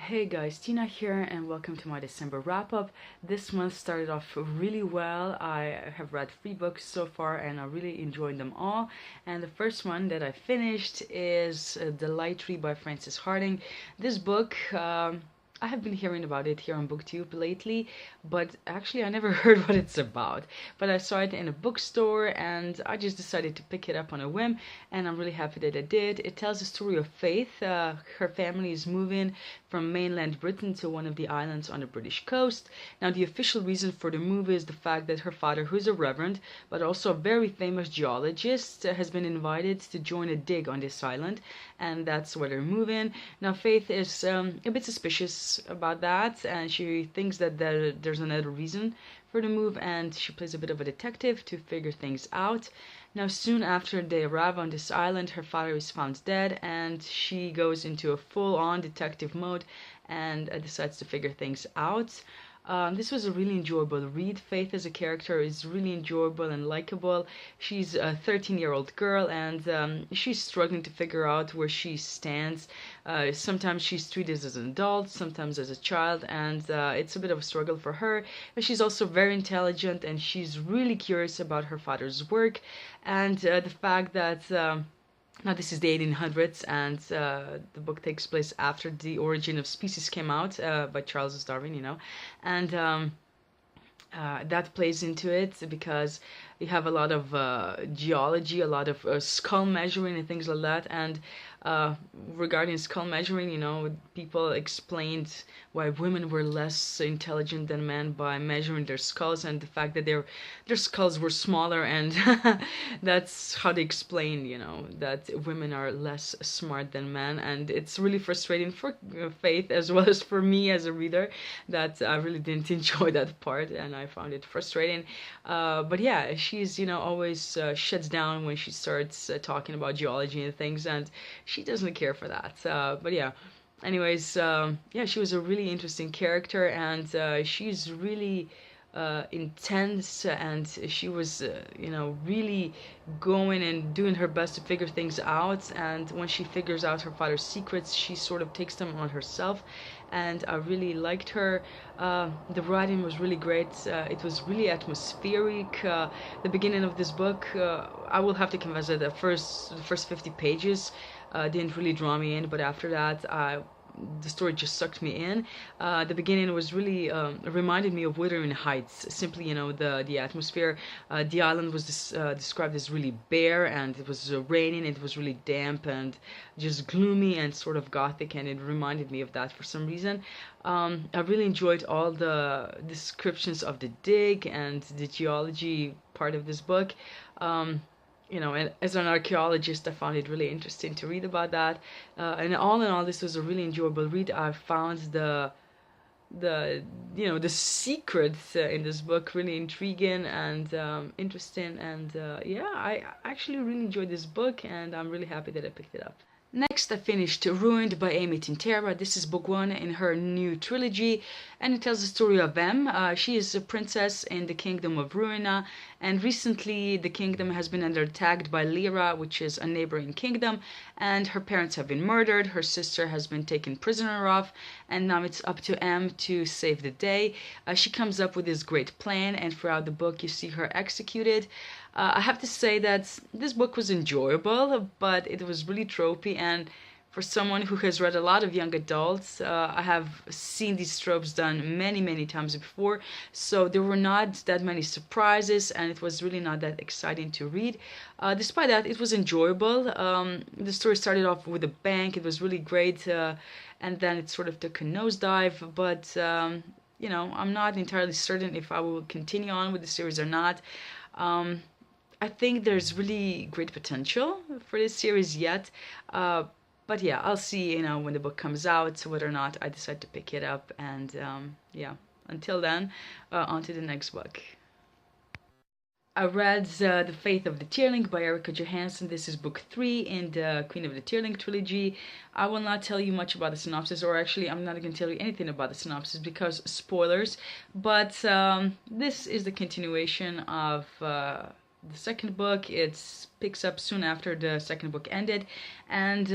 Hey guys, Tina here and welcome to my December wrap-up. This month started off really well. I have read 3 books so far and I really enjoyed them all. And the first one that I finished is The Light Tree by Frances Harding. This book, I have been hearing about it here on BookTube lately, but actually I never heard what it's about. But I saw it in a bookstore and I just decided to pick it up on a whim, and I'm really happy that I did. It tells the story of Faith. Her family is moving from mainland Britain to one of the islands on the British coast. Now, the official reason for the move is the fact that her father, who's a reverend but also a very famous geologist, has been invited to join a dig on this island, and that's where they're moving. Now, Faith is a bit suspicious about that, and she thinks that there's another reason for the move, and she plays a bit of a detective to figure things out. Now, soon after they arrive on this island, her father is found dead, and she goes into a full-on detective mode and decides to figure things out. This was a really enjoyable read. Faith as a character is really enjoyable and likable. She's a 13-year-old girl, and she's struggling to figure out where she stands. Sometimes she's treated as an adult, sometimes as a child, and it's a bit of a struggle for her. But she's also very intelligent, and she's really curious about her father's work, and the fact that now, this is the 1800s, and the book takes place after The Origin of Species came out by Charles Darwin, and that plays into it because you have a lot of geology, a lot of skull measuring and things like that. And regarding skull measuring, people explained why women were less intelligent than men by measuring their skulls, and the fact that their skulls were smaller, and that's how they explain, that women are less smart than men. And it's really frustrating for Faith as well as for me as a reader that I really didn't enjoy that part, and I found it frustrating. But yeah, she's always shuts down when she starts talking about geology and things, and she doesn't care for that. But yeah, anyways, yeah, she was a really interesting character, and she's really intense, and she was really going and doing her best to figure things out. And when she figures out her father's secrets, she sort of takes them on herself, and I really liked her. The writing was really great. It was really atmospheric. The beginning of this book, I will have to confess that the first 50 pages didn't really draw me in, but after that the story just sucked me in. The beginning was really reminded me of Wuthering Heights. Simply, the atmosphere. The island was described as really bare, and it was raining. It was really damp and just gloomy and sort of gothic, and it reminded me of that for some reason. I really enjoyed all the descriptions of the dig and the geology part of this book. And as an archaeologist, I found it really interesting to read about that. And all in all, this was a really enjoyable read. I found the secrets in this book really intriguing and interesting. And yeah, I actually really enjoyed this book, and I'm really happy that I picked it up. Next, I finished Ruined by Amy Tintera. This is book 1 in her new trilogy, and it tells the story of Em. She is a princess in the kingdom of Ruina, and recently the kingdom has been under attack by Lyra, which is a neighboring kingdom, and her parents have been murdered, her sister has been taken prisoner of, and now it's up to Em to save the day. She comes up with this great plan, and throughout the book you see her execute it. I have to say that this book was enjoyable, but it was really tropey, and for someone who has read a lot of young adults, I have seen these tropes done many, many times before, so there were not that many surprises, and it was really not that exciting to read. Despite that, it was enjoyable. The story started off with a bang. It was really great, and then it sort of took a nosedive, but I'm not entirely certain if I will continue on with the series or not. I think there's really great potential for this series yet, but yeah, I'll see, when the book comes out, whether or not I decide to pick it up, and yeah, until then, on to the next book. I read The Faith of the Tearling by Erica Johansson. This is book 3 in the Queen of the Tearling trilogy. I will not tell you much about the synopsis, or actually I'm not going to tell you anything about the synopsis because spoilers, but this is the continuation of the second book. It picks up soon after the second book ended, and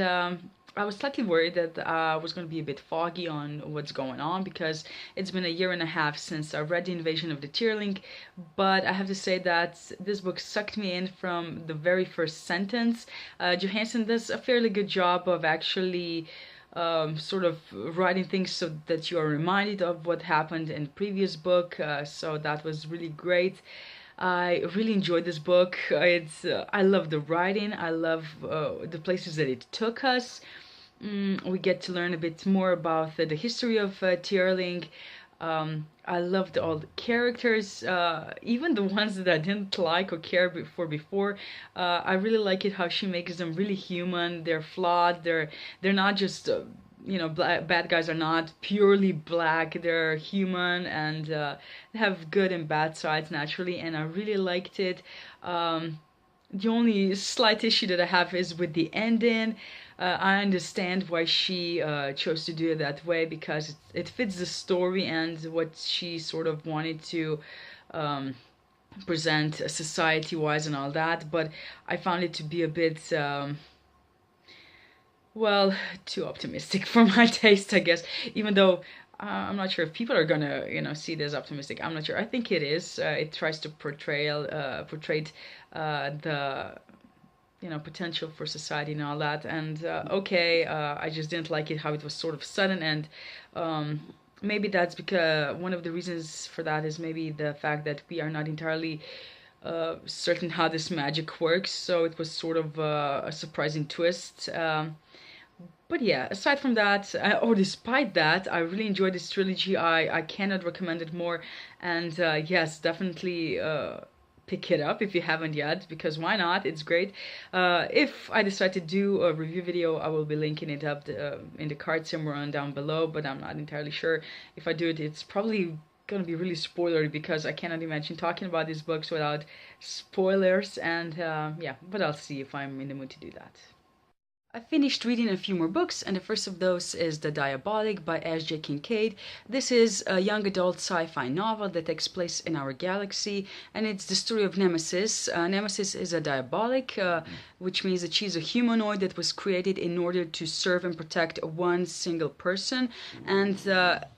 I was slightly worried that I was going to be a bit foggy on what's going on because it's been a year and a half since I read The Invasion of the Tearling, but I have to say that this book sucked me in from the very first sentence. Johansson does a fairly good job of actually sort of writing things so that you are reminded of what happened in the previous book, so that was really great. I really enjoyed this book. I love the writing. I love the places that it took us. We get to learn a bit more about the history of Tearling. I loved all the characters, even the ones that I didn't like or care for before. I really like it how she makes them really human. They're flawed. They're not just bad guys are not purely black. They're human and they have good and bad sides naturally. And I really liked it. The only slight issue that I have is with the ending. I understand why she chose to do it that way because it fits the story and what she sort of wanted to present society-wise and all that. But I found it to be a bit, well, too optimistic for my taste, I guess. Even though I'm not sure if people are gonna, see it as optimistic. I'm not sure. I think it is. It tries to portray the potential for society and all that. And okay, I just didn't like it how it was sort of sudden, and maybe that's because one of the reasons for that is maybe the fact that we are not entirely certain how this magic works. So it was sort of a surprising twist. But yeah, aside from that, or despite that, I really enjoyed this trilogy. I cannot recommend it more. And yes, definitely pick it up if you haven't yet, because why not? It's great. If I decide to do a review video, I will be linking it up in the card somewhere on down below, but I'm not entirely sure. If I do it, it's probably gonna be really spoilery because I cannot imagine talking about these books without spoilers. And yeah, but I'll see if I'm in the mood to do that. I finished reading a few more books, and the first of those is The Diabolic by S.J. Kincaid. This is a young adult sci-fi novel that takes place in our galaxy, and it's the story of Nemesis. Nemesis is a diabolic, which means that she's a humanoid that was created in order to serve and protect one single person. And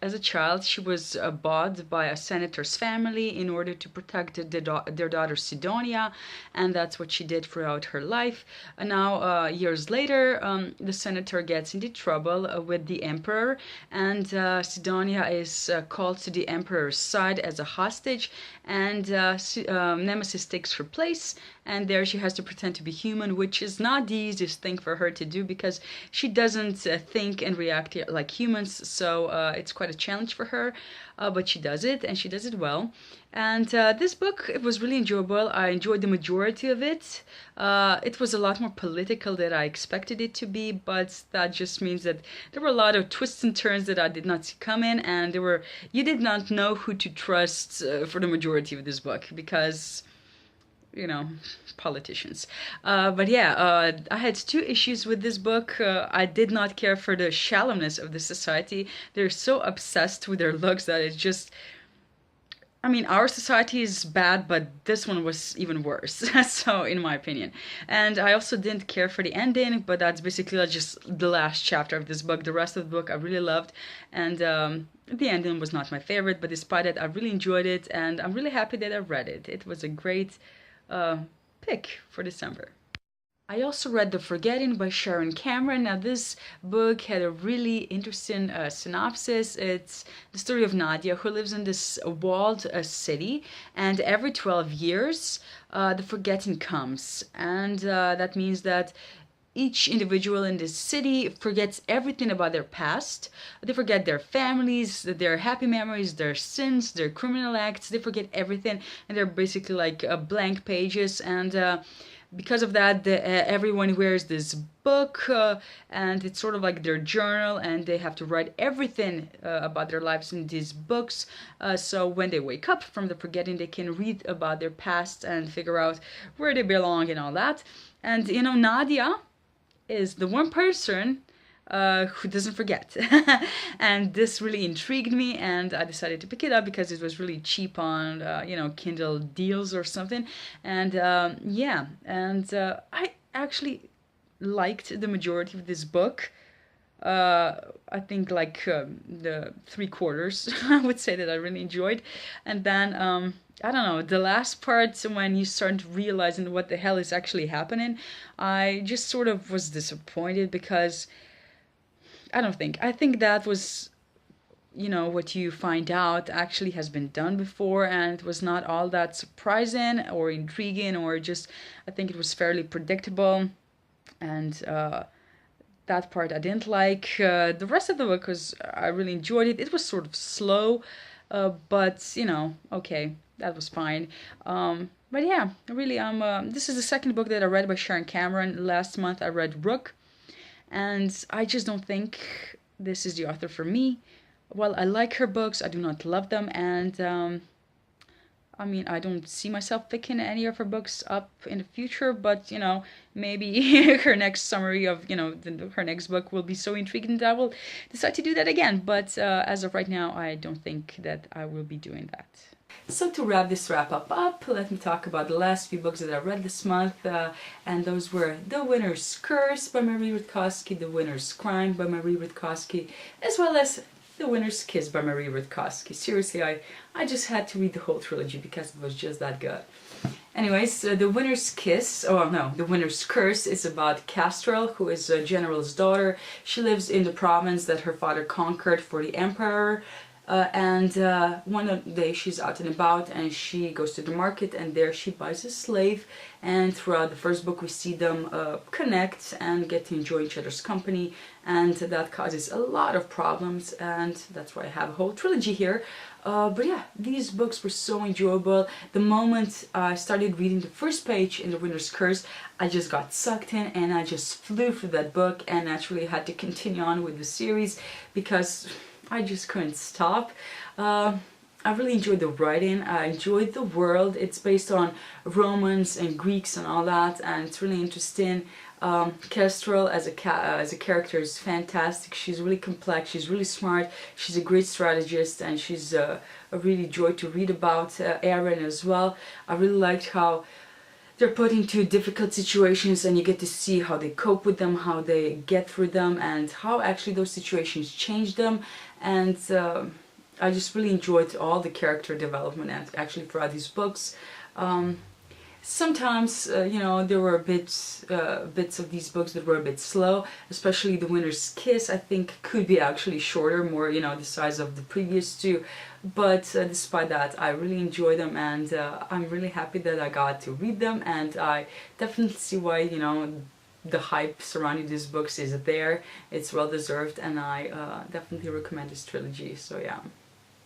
as a child, she was bought by a senator's family in order to protect their daughter Sidonia, and that's what she did throughout her life. Now, years later, the senator gets into trouble with the emperor, and Sidonia is called to the emperor's side as a hostage, and Nemesis takes her place, and there she has to pretend to be human, which is not the easiest thing for her to do because she doesn't think and react like humans, so it's quite a challenge for her, but she does it, and she does it well. And this book, it was really enjoyable. I enjoyed the majority of it. It was a lot more political than I expected it to be, but that just means that there were a lot of twists and turns that I did not see coming, and you did not know who to trust for the majority of this book because, politicians. But yeah, I had two issues with this book. I did not care for the shallowness of the society. They're so obsessed with their looks that it's just... I mean, our society is bad, but this one was even worse, so in my opinion. And I also didn't care for the ending, but that's basically just the last chapter of this book. The rest of the book I really loved, and the ending was not my favorite, but despite it, I really enjoyed it, and I'm really happy that I read it. It was a great pick for December. I also read The Forgetting by Sharon Cameron. Now, this book had a really interesting synopsis. It's the story of Nadia, who lives in this walled city, and every 12 years, the forgetting comes. And that means that each individual in this city forgets everything about their past. They forget their families, their happy memories, their sins, their criminal acts. They forget everything, and they're basically like blank pages. And because of that, everyone wears this book, and it's sort of like their journal, and they have to write everything about their lives in these books. So when they wake up from the forgetting, they can read about their past and figure out where they belong and all that. And Nadia is the one person who doesn't forget. And this really intrigued me, and I decided to pick it up because it was really cheap on Kindle deals or something. And yeah, and I actually liked the majority of this book. I think like the 3/4 I would say that I really enjoyed. And then I don't know, the last part when you start realizing what the hell is actually happening, I just sort of was disappointed because I think that was, you know, what you find out actually has been done before, and it was not all that surprising or intriguing, or just, I think it was fairly predictable. And that part I didn't like. The rest of the book was, I really enjoyed it. It was sort of slow, but you know, okay, that was fine. But yeah, really, this is the second book that I read by Sharon Cameron. Last month I read Rook, and I just don't think this is the author for me. Well, I like her books, I do not love them, and I mean, I don't see myself picking any of her books up in the future, but you know, maybe her next summary of, you know, her next book will be so intriguing that I will decide to do that again. But as of right now, I don't think that I will be doing that. So to wrap this wrap up, let me talk about the last few books that I read this month, and those were The Winner's Curse by Marie Rutkowski, The Winner's Crime by Marie Rutkowski, as well as The Winner's Kiss by Marie Rutkowski. Seriously, I just had to read the whole trilogy because it was just that good. Anyways, The Winner's Kiss, oh no, The Winner's Curse is about Kestrel, who is a general's daughter. She lives in the province that her father conquered for the emperor. One day she's out and about and she goes to the market, and there she buys a slave, and throughout the first book we see them connect and get to enjoy each other's company, and that causes a lot of problems, and that's why I have a whole trilogy here. But yeah, these books were so enjoyable. The moment I started reading the first page in The Winner's Curse, I just got sucked in and I just flew through that book, and naturally had to continue on with the series because I just couldn't stop. I really enjoyed the writing, I enjoyed the world. It's based on Romans and Greeks and all that, and it's really interesting. Kestrel as a character is fantastic. She's really complex, she's really smart, she's a great strategist, and she's a really joy to read about. Aaron as well. I really liked how they're put into difficult situations and you get to see how they cope with them, how they get through them, and how actually those situations change them. And I just really enjoyed all the character development actually throughout these books. Sometimes, you know, there were bits of these books that were a bit slow, especially The Winner's Kiss, I think could be actually shorter, more, you know, the size of the previous two. But despite that, I really enjoy them, and I'm really happy that I got to read them, and I definitely see why, you know, the hype surrounding these books is there. It's well deserved, and I definitely recommend this trilogy, so yeah.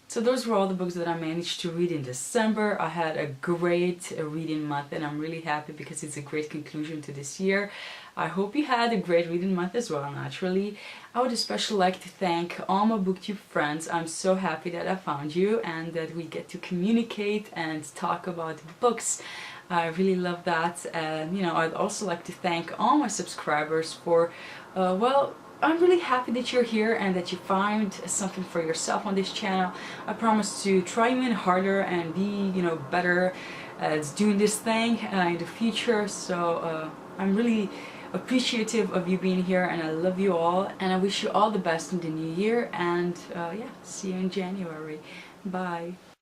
So those were all the books that I managed to read in December. I had a great reading month, and I'm really happy because it's a great conclusion to this year. I hope you had a great reading month as well, naturally. I would especially like to thank all my BookTube friends. I'm so happy that I found you and that we get to communicate and talk about books. I really love that. And you know, I'd also like to thank all my subscribers for, well, I'm really happy that you're here and that you find something for yourself on this channel. I promise to try even harder and be, you know, better at doing this thing in the future. So I'm really appreciative of you being here, and I love you all, and I wish you all the best in the new year, and yeah, see you in January. Bye.